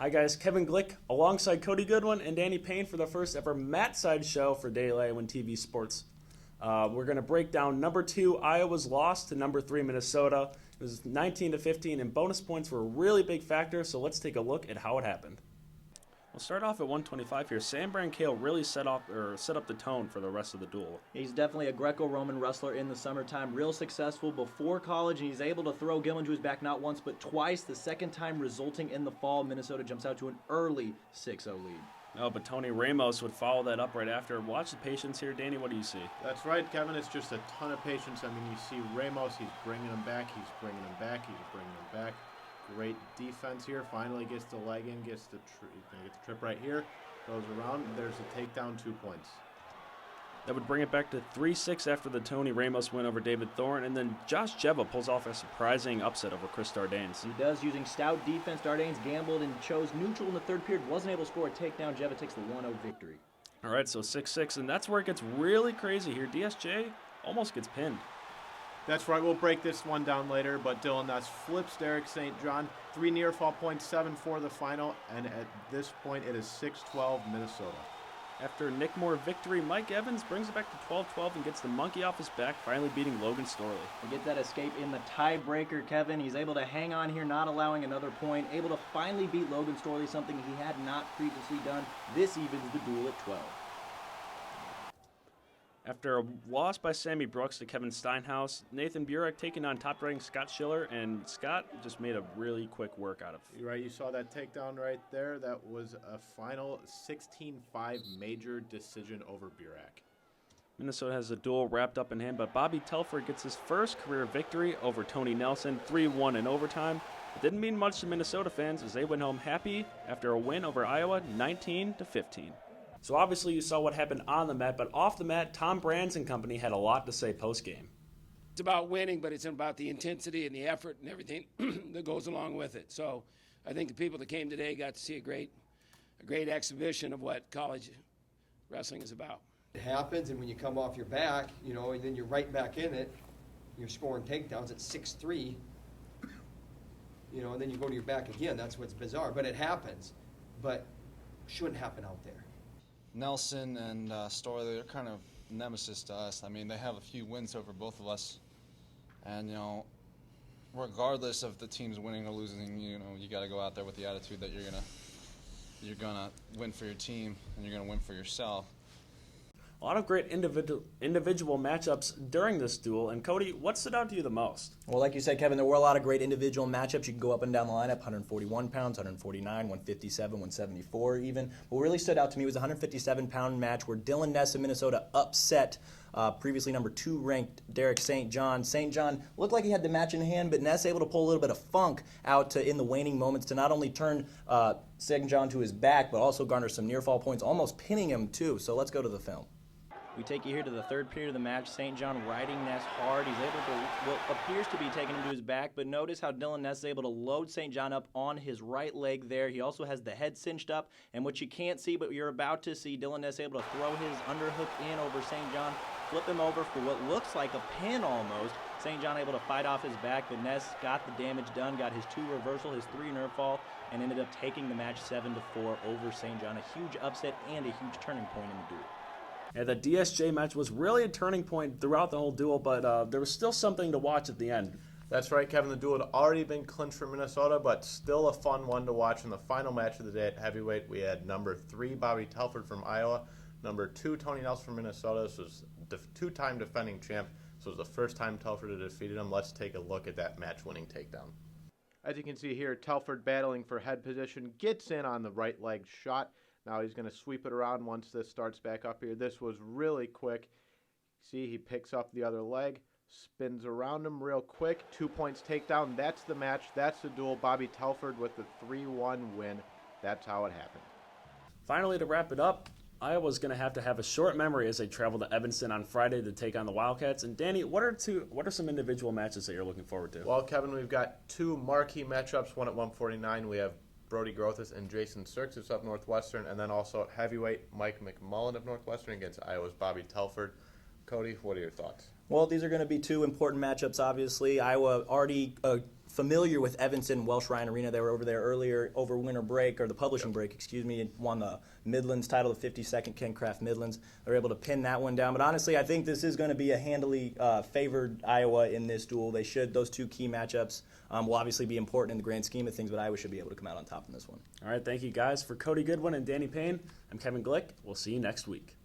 Hi guys, Kevin Glick alongside Cody Goodwin and Danny Payne for the first ever Matside show for Daily Iowan TV Sports. We're going to break down number 2 Iowa's loss to number 3 Minnesota. It was 19-15 and bonus points were a really big factor, so let's take a look at how it happened. We'll start off at 125 here. Sam Brancale really set up the tone for the rest of the duel. He's definitely a Greco-Roman wrestler in the summertime, real successful before college, and he's able to throw Gillen to his back not once but twice, the second time resulting in the fall. Minnesota jumps out to an early 6-0 lead. No, but Tony Ramos would follow that up right after. Watch the patience here. Danny, what do you see? That's right, Kevin. It's just a ton of patience. I mean, you see Ramos, he's bringing him back, he's bringing him back, he's bringing him back. Great defense here. Finally gets the leg in, gets the trip right here. Goes around. There's a takedown, 2 points. That would bring it back to 3-6 after the Tony Ramos win over David Thorne. And then Josh Jeva pulls off a surprising upset over Chris Dardanes. He does, using stout defense. Dardanes gambled and chose neutral in the third period. Wasn't able to score a takedown. Jeva takes the 1-0 victory. All right, so 6-6. And that's where it gets really crazy here. DSJ almost gets pinned. That's right. We'll break this one down later, but Dylan Ness flips Derek St. John. 3 near fall points, 7 for the final, and at this point it is 6-12 Minnesota. After Nick Moore victory, Mike Evans brings it back to 12-12 and gets the monkey off his back, finally beating Logan Storley. We get that escape in the tiebreaker, Kevin. He's able to hang on here, not allowing another point, able to finally beat Logan Storley, something he had not previously done. This evens the duel at 12. After a loss by Sammy Brooks to Kevin Steinhaus, Nathan Burek taking on top-ranked Scott Schiller, and Scott just made a really quick work out of it. You're right, you saw that takedown right there. That was a final 16-5 major decision over Burek. Minnesota has the duel wrapped up in hand, but Bobby Telford gets his first career victory over Tony Nelson, 3-1 in overtime. It didn't mean much to Minnesota fans as they went home happy after a win over Iowa, 19-15. So obviously you saw what happened on the mat, but off the mat, Tom Brands and company had a lot to say post-game. It's about winning, but it's about the intensity and the effort and everything that goes along with it. So I think the people that came today got to see a great exhibition of what college wrestling is about. It happens, and when you come off your back, and then you're right back in it, you're scoring takedowns at 6-3, and then you go to your back again. That's what's bizarre, but it happens. But shouldn't happen out there. Nelson and Storley, they're kind of nemesis to us. I mean, they have a few wins over both of us. And, regardless of the team's winning or losing, you got to go out there with the attitude that you're gonna win for your team and you're going to win for yourself. A lot of great individual matchups during this duel. And Cody, what stood out to you the most? Well, like you said, Kevin, there were a lot of great individual matchups. You can go up and down the lineup, 141 pounds, 149, 157, 174 even. What really stood out to me was a 157-pound match where Dylan Ness of Minnesota upset previously number 2 ranked Derek St. John. St. John looked like he had the match in hand, but Ness able to pull a little bit of funk out in the waning moments to not only turn St. John to his back, but also garner some near fall points, almost pinning him too. So let's go to the film. We take you here to the third period of the match. St. John riding Ness hard. He's able to, what appears to be taking him to his back, but notice how Dylan Ness is able to load St. John up on his right leg there. He also has the head cinched up, and what you can't see, but you're about to see, Dylan Ness able to throw his underhook in over St. John, flip him over for what looks like a pin almost. St. John able to fight off his back, but Ness got the damage done, got his 2 reversal, his 3 nerve fall, and ended up taking the match 7-4 over St. John. A huge upset and a huge turning point in the duel. Yeah, the DSJ match was really a turning point throughout the whole duel, but there was still something to watch at the end. That's right, Kevin. The duel had already been clinched for Minnesota, but still a fun one to watch. In the final match of the day at heavyweight, we had number 3 Bobby Telford from Iowa, number 2 Tony Nelson from Minnesota. This was the 2-time defending champ. This was the first time Telford had defeated him. Let's take a look at that match-winning takedown. As you can see here, Telford battling for head position, gets in on the right leg shot. Now he's going to sweep it around once this starts back up here. This was really quick. See, he picks up the other leg, spins around him real quick. 2 points takedown. That's the match. That's the duel. Bobby Telford with the 3-1 win. That's how it happened. Finally, to wrap it up, Iowa's going to have a short memory as they travel to Evanston on Friday to take on the Wildcats. And Danny, what are some individual matches that you're looking forward to? Well, Kevin, we've got 2 marquee matchups. One at 149, we have Brody Grothus and Jason Sirks up Northwestern, and then also at heavyweight, Mike McMullen of Northwestern against Iowa's Bobby Telford. Cody, what are your thoughts? Well, these are going to be 2 important matchups, obviously. Iowa already familiar with Evanston Welsh Ryan Arena. They were over there earlier over winter break, or the publishing break, excuse me, and won the Midlands title, the 52nd Ken Craft Midlands. They were able to pin that one down. But honestly, I think this is going to be a handily favored Iowa in this duel. Those two key matchups will obviously be important in the grand scheme of things, but Iowa should be able to come out on top in this one. All right, thank you guys. For Cody Goodwin and Danny Payne, I'm Kevin Glick. We'll see you next week.